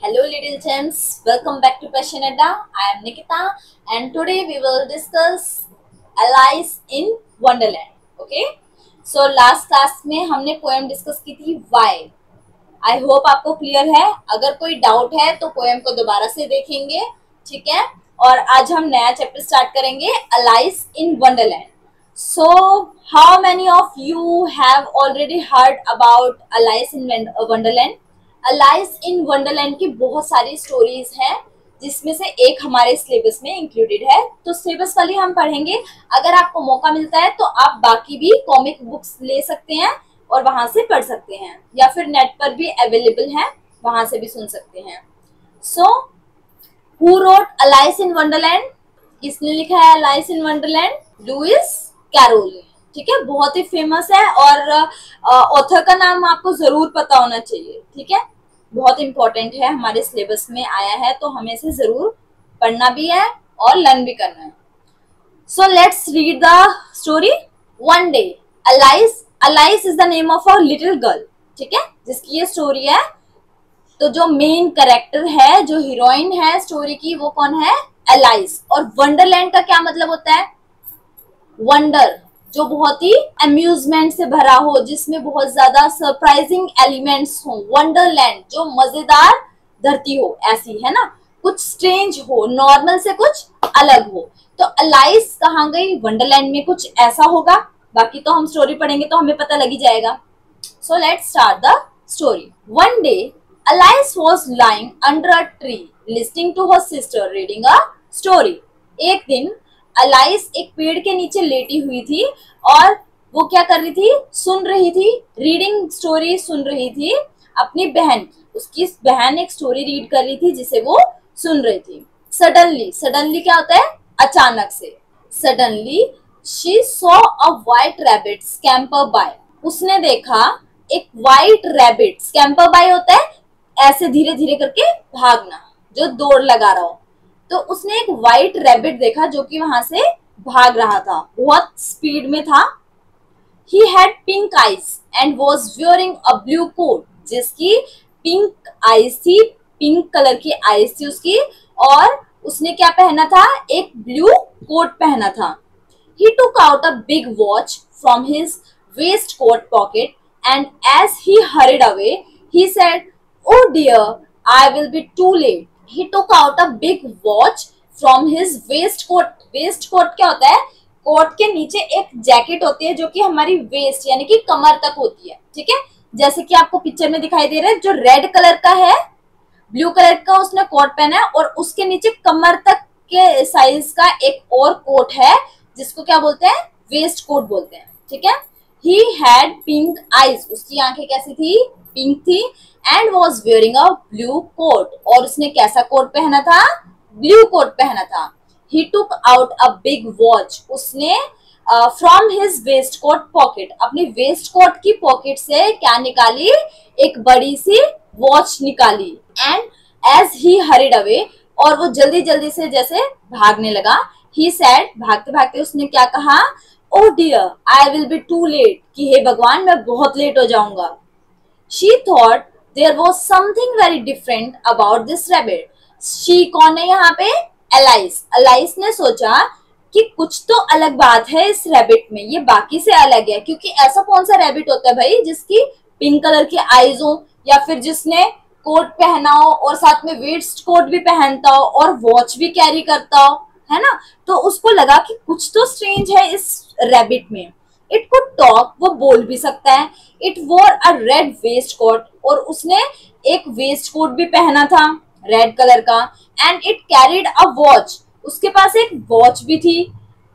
Hello little gems, welcome back to Passion Adda. I am Nikita and today we will discuss Alice in Wonderland. Okay? So last class में हमने poem discuss की थी Why. I hope आपको clear है. अगर कोई doubt है तो पोएम को दोबारा से देखेंगे, ठीक है. और आज हम नया चैप्टर स्टार्ट करेंगे Alice in Wonderland. So how many of you have already heard about Alice in Wonderland? Alice in Wonderland की बहुत सारी स्टोरीज हैं जिसमें से एक हमारे सिलेबस में इंक्लूडेड है. तो सिलेबस वाली हम पढ़ेंगे. अगर आपको मौका मिलता है तो आप बाकी भी कॉमिक बुक्स ले सकते हैं और वहां से पढ़ सकते हैं, या फिर नेट पर भी अवेलेबल है, वहां से भी सुन सकते हैं. So who wrote Alice in Wonderland? किसने लिखा है Alice in Wonderland? Lewis Carroll. ठीक है, बहुत ही फेमस है और ऑथर का नाम आपको जरूर पता होना चाहिए. ठीक है, बहुत इंपॉर्टेंट है, हमारे सिलेबस में आया है तो हमें इसे जरूर पढ़ना भी है और लर्न भी करना है. So let's read the story. One day Alice is the name of a little girl. ठीक है, जिसकी ये स्टोरी है. तो जो मेन कैरेक्टर है, जो हीरोइन है स्टोरी की, वो कौन है? अलाइस. और वंडरलैंड का क्या मतलब होता है? वंडर, जो बहुत ही अम्यूजमेंट से भरा हो, जिसमें बहुत ज्यादा सरप्राइजिंग एलिमेंट्स हो. वंडरलैंड जो मजेदार धरती हो, ऐसी है ना, कुछ स्ट्रेंज हो, नॉर्मल से कुछ अलग हो. तो अलाइस कहाँ गई? वंडरलैंड में कुछ ऐसा होगा. बाकी तो हम स्टोरी पढ़ेंगे तो हमें पता लग ही जाएगा. So let's start the story. One day Alice was lying under a tree listening to her sister reading a story. एक दिन अलाइस एक पेड़ के नीचे लेटी हुई थी और वो क्या कर रही थी? सुन रही थी, रीडिंग स्टोरी सुन रही थी अपनी बहन की. उसकी बहन एक स्टोरी रीड कर रही थी जिसे वो सुन रही थी. सडनली क्या होता है? अचानक से. Suddenly she saw a white rabbit scamper by. उसने देखा एक व्हाइट रैबिट. स्कैम्पर बाय होता है ऐसे धीरे धीरे करके भागना, जो दौड़ लगा रहा हो. तो उसने एक व्हाइट रैबिट देखा जो कि वहां से भाग रहा था, बहुत स्पीड में था. He had pink eyes and was wearing a blue coat. जिसकी पिंक आईज थी, पिंक कलर की आईज थी उसकी, और उसने क्या पहना था? एक ब्लू कोट पहना था. He took out a big watch from his waistcoat pocket and as he hurried away, he said, "Oh dear, I will be too late." He took out a big watch from his waistcoat. Waistcoat क्या होता है? Coat के नीचे एक jacket होती है जो कि हमारी वेस्ट यानी कि कमर तक होती है. ठीक है, जैसे कि आपको पिक्चर में दिखाई दे रहा है, जो रेड कलर का है, ब्लू कलर का उसने कोट पहना है, और उसके नीचे कमर तक के साइज का एक और कोट है जिसको क्या बोलते हैं? वेस्ट कोट बोलते हैं. ठीक है. He had pink eyes. उसकी आंखें कैसी थी? पिंक थी. And was wearing a blue coat. और उसने कैसा कोट पहना था? ब्लू कोट पहना था. He took out a big watch. उसने from his waistcoat pocket, अपनी waistcoat की पॉकेट से क्या निकाली? एक बड़ी सी वॉच निकाली. And as he hurried away, और वो जल्दी जल्दी से जैसे भागने लगा, he said, भागते भागते उसने क्या कहा? Oh dear, I will be too late. कि हे भगवान, मैं बहुत लेट हो जाऊंगा. She thought there was something very different about this rabbit. She कौन है यहाँ पे? Alice. Alice ने सोचा कि कुछ तो अलग बात है इस रैबिट में, ये बाकी से अलग है. क्योंकि ऐसा कौन सा रैबिट होता है भाई जिसकी पिंक कलर की आईज हो, या फिर जिसने कोट पहना हो और साथ में वेस्ट कोट भी पहनता हो और वॉच भी कैरी करता हो, है ना. तो उसको लगा कि कुछ तो स्ट्रेंज है इस रैबिट में. इट कुड टॉक, वो बोल भी सकता है. इट वोर अ रेड वेस्ट कोट, और उसने एक वेस्ट कोट भी पहना था रेड कलर का. And it carried a watch, उसके पास एक वॉच भी थी.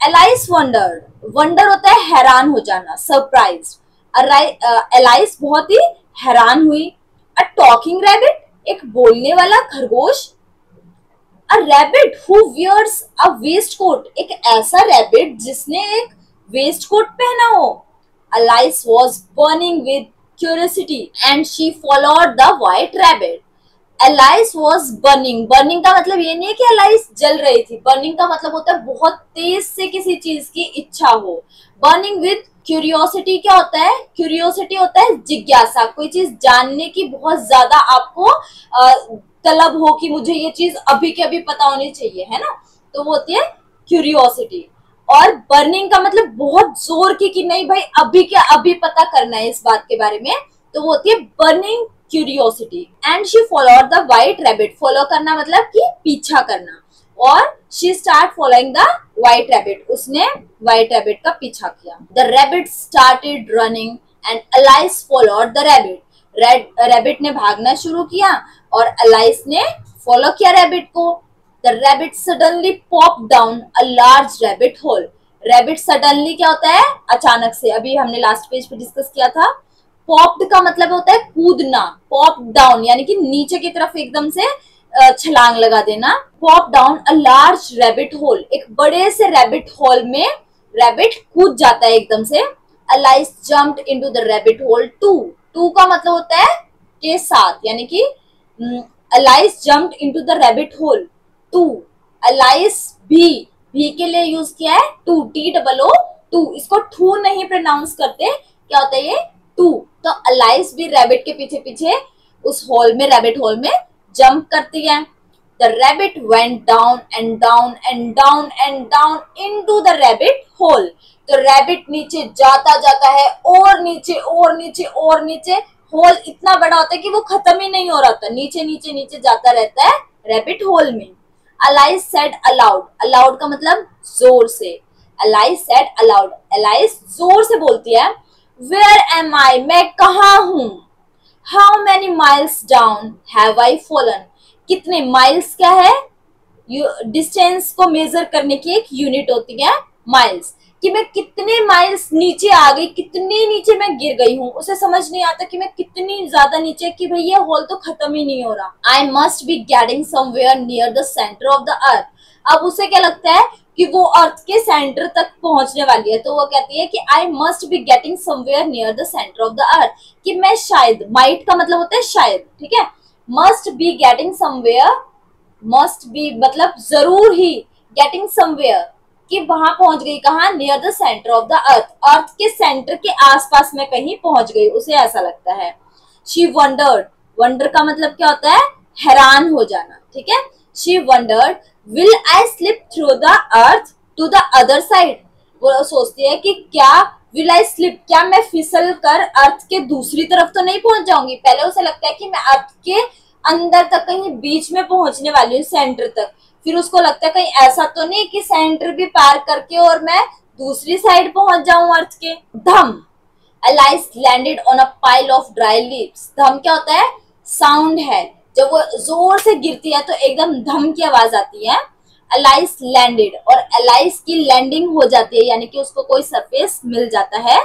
एलाइस वंडर्ड, वंडर होता है हैरान हो जाना, सरप्राइज. एलाइस बहुत ही हैरान हुई. अ टॉकिंग रैबिट, एक बोलने वाला खरगोश. A rabbit who wears a waistcoat, एक ऐसा रैबिट जिसने एक वेस्ट कोट पहना हो. Alice was burning with curiosity and she followed the white rabbit. Alice was burning. Burning का मतलब ये नहीं है कि Alice जल रही थी. Burning का मतलब होता है बहुत तेज से किसी चीज की इच्छा हो. Burning with curiosity क्या होता है? Curiosity होता है जिज्ञासा, कोई चीज जानने की बहुत ज्यादा आपको तलब हो कि मुझे ये चीज अभी के अभी पता होनी चाहिए, है ना, तो वो होती है क्यूरियोसिटी। और बर्निंग का मतलब बहुत जोर की कि नहीं भाई अभी के अभी पता करना है इस बात के बारे में, तो वो होती है burning curiosity. And she followed the white rabbit, follow करना मतलब कि पीछा करना, और she start following the white rabbit, उसने व्हाइट रैबिट का पीछा किया। The rabbit started running and Alice followed the rabbit, rabbit ने भागना शुरू किया और अलाइस ने फॉलो किया रैबिट को। The rabbit suddenly pop down a large rabbit hole, rabbit suddenly क्या होता है, अचानक से, अभी हमने लास्ट पेज पे डिस्कस किया था। पॉप्ड का मतलब होता है कूदना, पॉप डाउन यानी कि नीचे की तरफ एकदम से छलांग लगा देना। Pop down a large rabbit hole, एक बड़े से रैबिट होल में रैबिट कूद जाता है एकदम से। Alice jumped into the rabbit hole too, too का मतलब होता है के साथ, यानी कि Alice jumped into the rabbit hole too. Alice भी के लिए यूज किया है टू, TOO टू, इसको ठू नहीं प्रोनाउंस करते, क्या होता है ये टू। तो अलाइस भी रैबिट के पीछे पीछे उस होल में, रैबिट होल में जंप करती है। The rabbit went down and down and down and down into the rabbit whole, तो रैबिट नीचे जाता जाता है और नीचे और नीचे और नीचे, होल इतना बड़ा होता है कि वो खत्म ही नहीं हो रहा था, नीचे नीचे नीचे जाता रहता है रैबिट होल में। अलाइस सेड अलाउड, अलाउड का मतलब जोर से, अलाइस सेड अलाउड, अलाइस जोर से बोलती है, वेयर एम आई, मैं कहाँ हूं, how many miles down have I fallen, कितने माइल्स क्या है, डिस्टेंस को मेजर करने की एक यूनिट होती है माइल्स, कि मैं कितने माइल्स नीचे आ गई, कितनी नीचे मैं गिर गई हूँ, उसे समझ नहीं आता कि मैं कितनी ज्यादा नीचे, कि भाई ये होल तो खत्म ही नहीं हो रहा। I must be getting somewhere near the centre of the अर्थ, अब उसे क्या लगता है कि वो अर्थ के सेंटर तक पहुंचने वाली है, तो वो कहती है कि I must be getting somewhere near the centre of the अर्थ, कि मैं शायद, माइट का मतलब होता है शायद, ठीक है, must be getting somewhere, must be मतलब जरूर ही, गेटिंग समवेयर कि वहां पहुंच गई, कहा, near the centre of the earth, earth के सेंटर के आसपास में कहीं पहुंच गई, उसे ऐसा लगता है। शी वंडर्ड, वंडर का मतलब क्या होता है, हैरान हो जाना, ठीक है। She wondered will I slip through the earth to the other side, वो सोचती है कि क्या विल आई स्लिप, क्या मैं फिसल कर अर्थ के दूसरी तरफ तो नहीं पहुंच जाऊंगी, पहले उसे लगता है कि मैं अर्थ के अंदर तक कहीं बीच में पहुंचने वाली हूँ, सेंटर तक, फिर उसको लगता है कहीं ऐसा तो नहीं कि सेंटर भी पार करके और मैं दूसरी साइड पहुंच जाऊं अर्थ के। धम, Alice landed on a pile of dry leaves, धम क्या होता है, साउंड है, जब वो जोर से गिरती है तो एकदम धम की आवाज आती है। अलाइस लैंडेड, और अलाइस की लैंडिंग हो जाती है, यानी कि उसको कोई सरफेस मिल जाता है।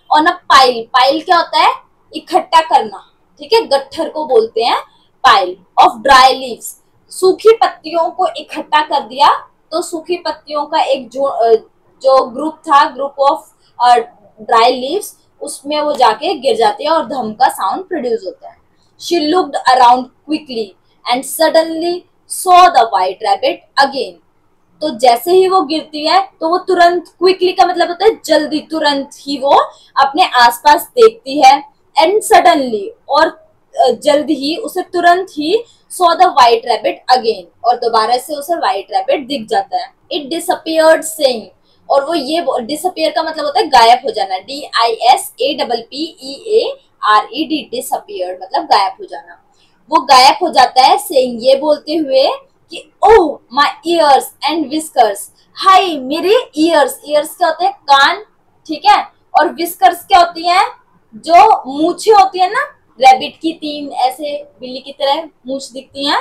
ऑन अ पाइल, पाइल क्या होता है, इकट्ठा करना, ठीक है, गट्ठर को बोलते हैं पाइल, ऑफ ड्राई लीव्स, सूखी पत्तियों को इकट्ठा कर दिया, तो सूखी पत्तियों का एक जो ग्रुप था, ग्रुप ऑफ ड्राई लीव्स, उसमें वो जाके गिर जाती है और धम का साउंड प्रोड्यूस होता है। She looked around quickly and suddenly saw the white rabbit again, तो जैसे ही वो गिरती है तो वो तुरंत, क्विकली का मतलब होता है जल्दी, तुरंत ही वो अपने आसपास देखती है, एंड सडनली, और जल्द ही, उसे तुरंत ही, saw the white rabbit again, और दोबारा से उसे व्हाइट रैबिट दिख जाता है। इट डिसअपियर्ड सेइंग, और वो ये, डिसअपियर का मतलब होता है गायब हो जाना, DISAPPEARED, डिसअपियर्ड मतलब गायब हो जाना, वो गायब हो जाता है, सेइंग ये बोलते हुए कि oh my ears and whiskers, हाय मेरे ईयर्स, ईयर्स क्या होते हैं, कान, ठीक है, और विस्कर्स क्या होती हैं, जो मूछें होती है ना, रैबिट की 3 ऐसे बिल्ली की तरह मूछ दिखती हैं,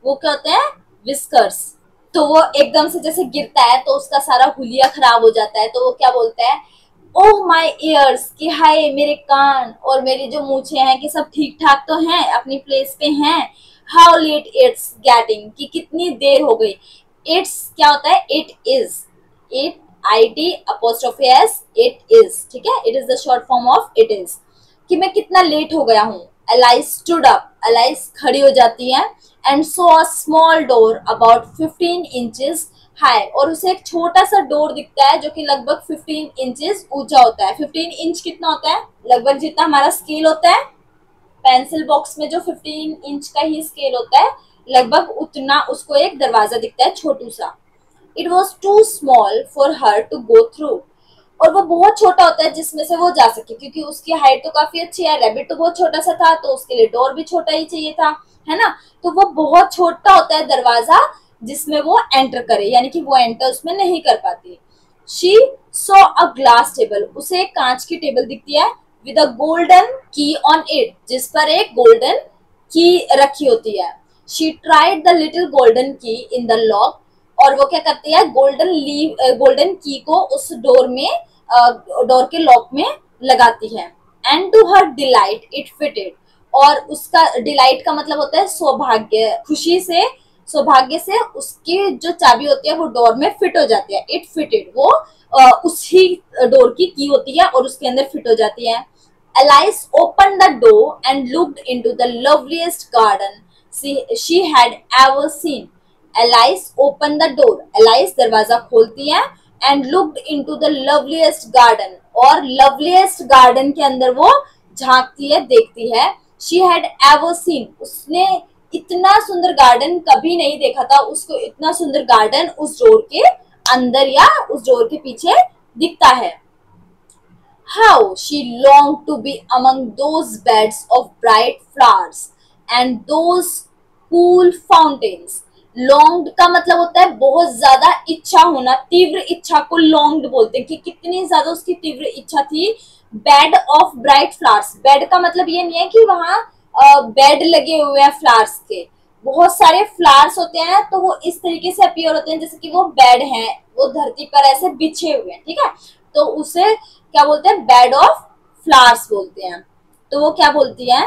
वो क्या होते हैं, विस्कर्स। तो वो एकदम से जैसे गिरता है तो उसका सारा हुलिया खराब हो जाता है, तो वो क्या बोलता है, ओह माय ईयर्स, कि हाय मेरे कान और मेरी जो मूछें हैं कि सब ठीक ठाक तो हैं, अपनी प्लेस पे हैं। हाउ लेट इट्स गेटिंग, कि कितनी देर हो गई, इट्स क्या होता है, it is, it IT', it is, ठीक है, it is the short form of it is, कि मैं कितना लेट हो गया हूँ। अलाइस स्टूड अप, अलाइस खड़ी हो जाती है, and so a small door about 15 inches high, और उसे एक छोटा सा डोर दिखता है जो कि लगभग 15 इंचेस ऊंचा होता है। 15 इंच कितना होता है, लगभग जितना हमारा स्केल होता है, पेंसिल बॉक्स में जो 15 इंच का ही स्केल होता है, लगभग उतना उसको एक दरवाजा दिखता है छोटू सा। It was too small for her to go through, और वो बहुत छोटा होता है जिसमें से वो जा सके, क्योंकि उसकी हाइट तो काफी अच्छी है। रैबिट तो बहुत छोटा सा था तो उसके लिए डोर भी छोटा ही चाहिए था, है ना। तो वो बहुत छोटा होता है दरवाजा जिसमें वो एंटर करे, यानी कि वो एंटर उसमें नहीं कर पाती। She saw a glass table, उसे एक कांच की टेबल दिखती है, विद अ गोल्डन की ऑन इट, जिस पर एक गोल्डन की रखी होती है। She tried the little golden की इन द लॉक, और वो क्या करती है, गोल्डन की को उस डोर में, डोर के लॉक में लगाती है। And to her delight it fitted, और उसका डिलाइट का मतलब होता है सौभाग्य, खुशी से, सौभाग्य से उसकी जो चाबी होती है वो डोर में फिट हो जाती है। इट फिटेड, वो उसी डोर की होती है और उसके अंदर फिट हो जाती है। Alice opened the door and looked into the loveliest garden she had ever seen. Alice opened the door. Alice दरवाजा खोलती है and looked into the loveliest garden, और loveliest garden के अंदर वो झांकती है, देखती है। She had ever seen, उसने इतना सुंदर गार्डन कभी नहीं देखा था, उसको इतना सुंदर गार्डन उस डोर के अंदर या उस डोर के पीछे दिखता है। How she longed to be among those beds of bright flowers and those cool fountains. Longed का मतलब होता है बहुत ज्यादा इच्छा होना, तीव्र इच्छा को longed बोलते हैं, कि कितनी ज्यादा उसकी तीव्र इच्छा थी। Bed of bright flowers, bed का मतलब ये नहीं है कि वहां बेड लगे हुए हैं फ्लावर्स के, बहुत सारे फ्लावर्स होते हैं, तो वो इस तरीके से अपीयर होते हैं जैसे कि वो बेड हैं, वो धरती पर ऐसे बिछे हुए हैं, ठीक है। तो उसे क्या बोलते हैं, बेड ऑफ फ्लावर्स बोलते हैं। तो वो क्या बोलती है,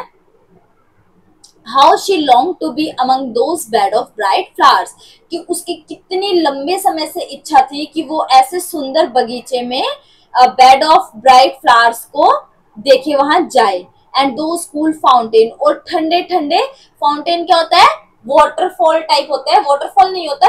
how she long to be among those bed of bright flowers, कि उसकी कितनी लंबे समय से इच्छा थी कि वो ऐसे सुंदर बगीचे में बेड ऑफ ब्राइट फ्लावर्स को देखे, वहां जाए। एंड दो कूल फाउंटेन, और ठंडे ठंडे फाउंटेन क्या होता है, वाटरफॉल टाइप होता है, वाटरफॉल नहीं होता,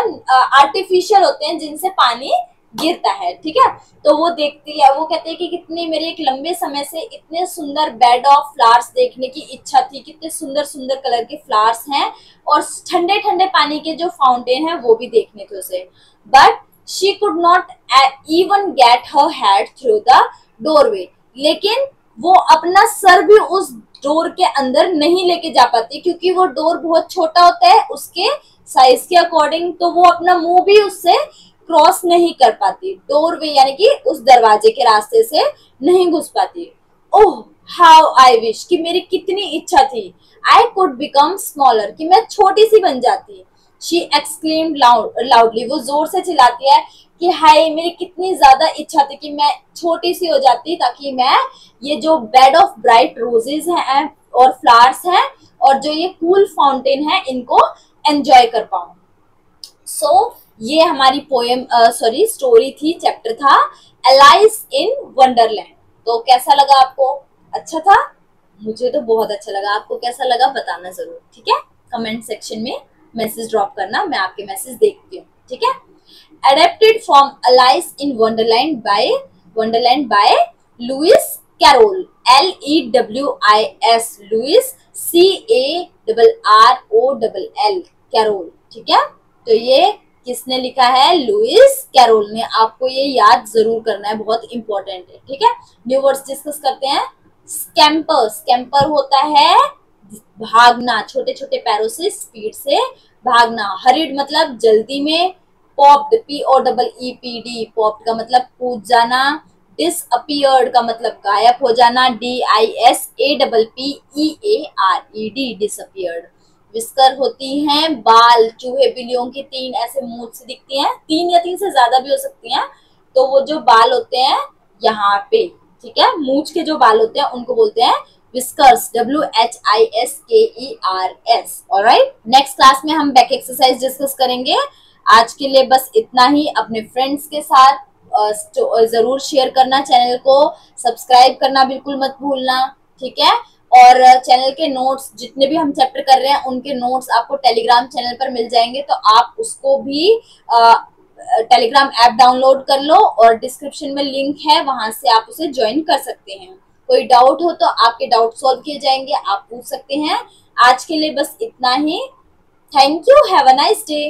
आर्टिफिशियल होते हैं जिनसे पानी गिरता है, ठीक है। तो वो देखती है, वो कहते हैं कि कितनी मेरी एक लंबे समय से इतने सुंदर बेड ऑफ फ्लावर्स देखने की इच्छा थी, कितने सुंदर सुंदर कलर के फ्लावर्स हैं, और ठंडे ठंडे पानी के जो फाउंटेन है वो भी देखने थे उसे। But she could not even get her head through the doorway, लेकिन वो अपना सर भी उस डोर के अंदर नहीं लेके जा पाती, क्योंकि वो डोर बहुत छोटा होता है उसके साइज के अकॉर्डिंग, तो वो अपना मुंह भी उससे क्रॉस नहीं कर पाती, डोरवे यानी कि उस दरवाजे के रास्ते से नहीं घुस पाती। ओह हाउ आई विश, कि मेरी कितनी इच्छा थी, आई कुड बिकम स्मॉलर, कि मैं छोटी सी बन जाती। शी एक्सक्लेम्ड लाउडली, वो जोर से चिल्लाती है कि हाय मेरी कितनी ज्यादा इच्छा थी कि मैं छोटी सी हो जाती, ताकि मैं ये जो बेड ऑफ ब्राइट रोजेज हैं और फ्लावर्स हैं और जो ये कूल फाउंटेन है इनको एंजॉय कर पाऊं। सो ये हमारी पोएम सॉरी स्टोरी थी, चैप्टर था एलाइस इन वंडरलैंड। तो कैसा लगा आपको, अच्छा था? मुझे तो बहुत अच्छा लगा, आपको कैसा लगा बताना जरूर, ठीक है। कमेंट सेक्शन में मैसेज ड्रॉप करना, मैं आपके मैसेज देखती हूँ, ठीक है। Adapted from Alice in Wonderland by Lewis Carroll, Lewis, Lewis Carroll, Carroll, ठीक है। तो ये किसने लिखा है, लुइस कैरोल ने। आपको ये याद जरूर करना है, बहुत इंपॉर्टेंट है, ठीक है। न्यू वर्ड्स डिस्कस करते हैं। स्कैम्पर, स्कैम्पर होता है भागना, छोटे छोटे पैरों से स्पीड से भागना। हरिड मतलब जल्दी में। पॉप्ड, POPPD, पॉप्ड का मतलब कूद जाना। डिसअपियर्ड का मतलब गायब हो जाना, DISAPPEARED, डिसअपियर्ड। विस्कर होती हैं बाल, चूहे बिल्लियों की तीन ऐसे मूंछ से दिखती हैं, तीन या तीन से ज्यादा भी हो सकती हैं। तो वो जो बाल होते हैं यहाँ पे, ठीक है, मूंछ के जो बाल होते हैं उनको बोलते हैं whiskers, WHISKERS। Alright, next class में हम बैक एक्सरसाइज डिस्कस करेंगे। आज के लिए बस इतना ही। अपने फ्रेंड्स के साथ जरूर शेयर करना, चैनल को सब्सक्राइब करना बिल्कुल मत भूलना, ठीक है। और चैनल के नोट्स जितने भी हम चैप्टर कर रहे हैं उनके नोट्स आपको टेलीग्राम चैनल पर मिल जाएंगे, तो आप उसको भी टेलीग्राम ऐप डाउनलोड कर लो, और डिस्क्रिप्शन में लिंक है, वहां से आप उसे ज्वाइन कर सकते हैं। कोई डाउट हो तो आपके डाउट सॉल्व किए जाएंगे, आप पूछ सकते हैं। आज के लिए बस इतना ही। Thank you, have a nice day.